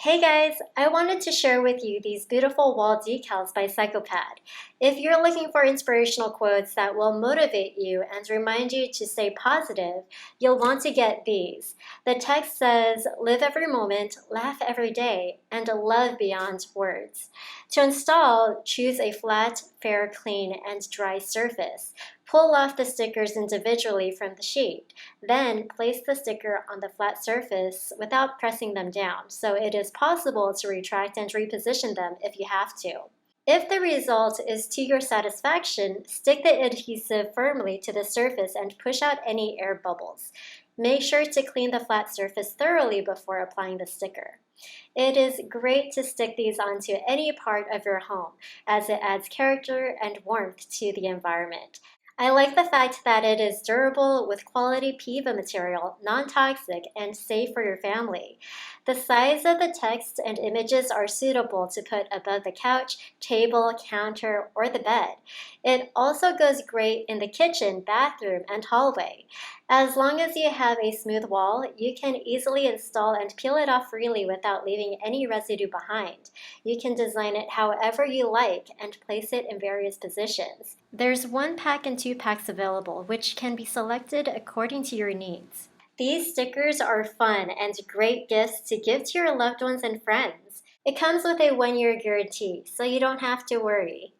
Hey guys, I wanted to share with you these beautiful wall decals by Psychopath. If you're looking for inspirational quotes that will motivate you and remind you to stay positive, you'll want to get these. The text says, live every moment, laugh every day, and love beyond words. To install, choose a flat, fair, clean, and dry surface. Pull off the stickers individually from the sheet. Then place the sticker on the flat surface without pressing them down, so it is possible to retract and reposition them if you have to. If the result is to your satisfaction, stick the adhesive firmly to the surface and push out any air bubbles. Make sure to clean the flat surface thoroughly before applying the sticker. It is great to stick these onto any part of your home, as it adds character and warmth to the environment. I like the fact that it is durable with quality PEVA material, non-toxic, and safe for your family. The size of the text and images are suitable to put above the couch, table, counter, or the bed. It also goes great in the kitchen, bathroom, and hallway. As long as you have a smooth wall, you can easily install and peel it off freely without leaving any residue behind. You can design it however you like and place it in various positions. There's 1 pack and 2 packs available, which can be selected according to your needs. These stickers are fun and great gifts to give to your loved ones and friends. It comes with a 1-year guarantee, so you don't have to worry.